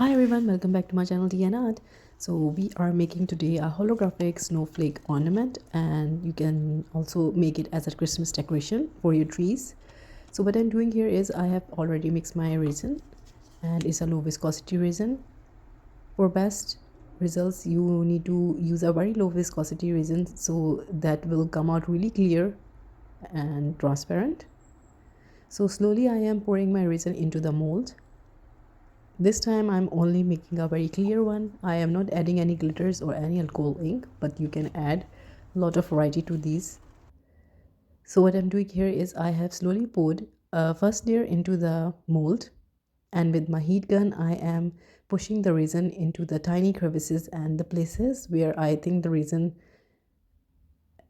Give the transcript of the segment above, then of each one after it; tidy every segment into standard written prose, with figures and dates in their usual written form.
Hi everyone, welcome back to my channel DN Art. So we are making today a holographic snowflake ornament, and you can also make it as a Christmas decoration for your trees. So what I'm doing here is I have already mixed my resin, and it's a low viscosity resin. For best results you need to use a very low viscosity resin so that will come out really clear and transparent. So slowly I am pouring my resin into the mold. This time I'm only making a very clear one. I am not adding any glitters or any alcohol ink, but you can add a lot of variety to these. So what I'm doing here is I have slowly poured a first layer into the mold, and with my heat gun I am pushing the resin into the tiny crevices and the places where I think the resin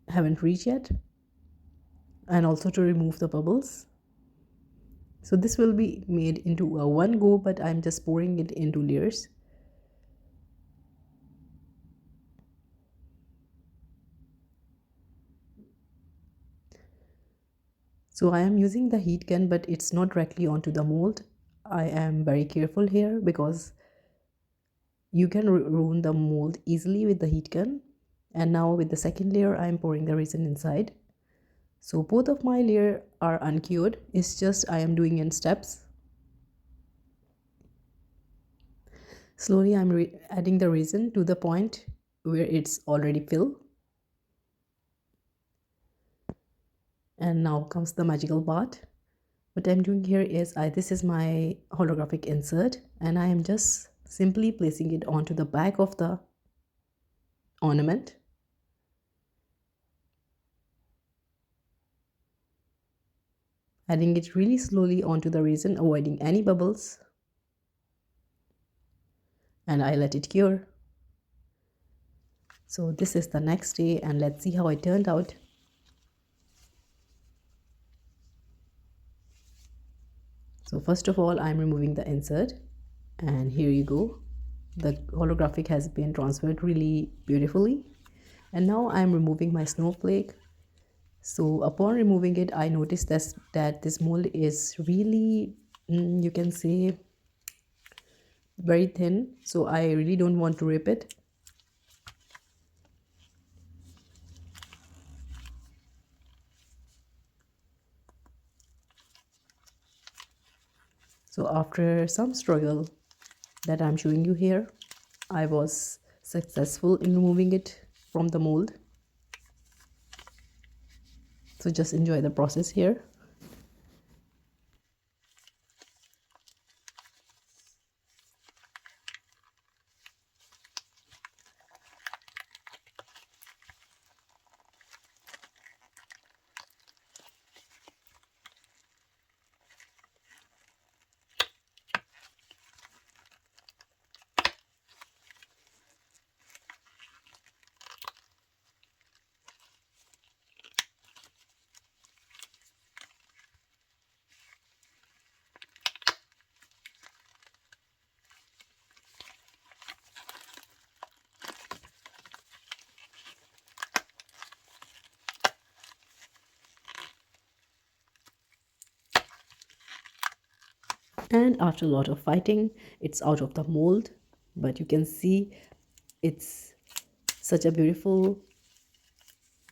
haven't reached yet, and also to remove the bubbles. So this will be made into a one go, but I'm just pouring it into layers. So I am using the heat gun, but it's not directly onto the mold. I am very careful here because you can ruin the mold easily with the heat gun. And now with the second layer, I am pouring the resin inside. So both of my layers are uncured. It's just I am doing in steps. Slowly I'm adding the resin to the point where it's already filled. And now comes the magical part. What I'm doing here is this is my holographic insert, and I am just simply placing it onto the back of the ornament. Adding it really slowly onto the resin, avoiding any bubbles. And I let it cure. So this is the next day, and let's see how it turned out. So first of all, I'm removing the insert, and here you go. The holographic has been transferred really beautifully. And now I'm removing my snowflake. So upon removing it, I noticed that this mold is really, you can say, very thin. So I really don't want to rip it. So after some struggle that I'm showing you here, I was successful in removing it from the mold. So just enjoy the process here. And after a lot of fighting, it's out of the mold, but you can see it's such a beautiful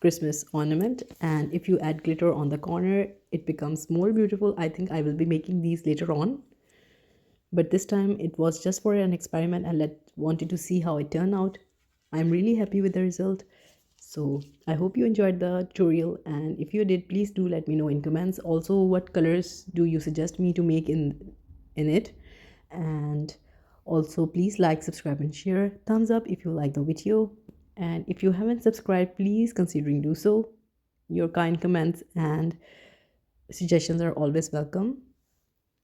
Christmas ornament. And if you add glitter on the corner, it becomes more beautiful. I think I will be making these later on, but this time it was just for an experiment and wanted to see how it turned out. I'm really happy with the result. So I hope you enjoyed the tutorial, and if you did, please do let me know in comments. Also, what colors do you suggest me to make in it? And also please like, subscribe and share. Thumbs up if you like the video, and if you haven't subscribed, please considering do so. Your kind comments and suggestions are always welcome.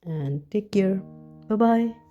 And take care. Bye bye.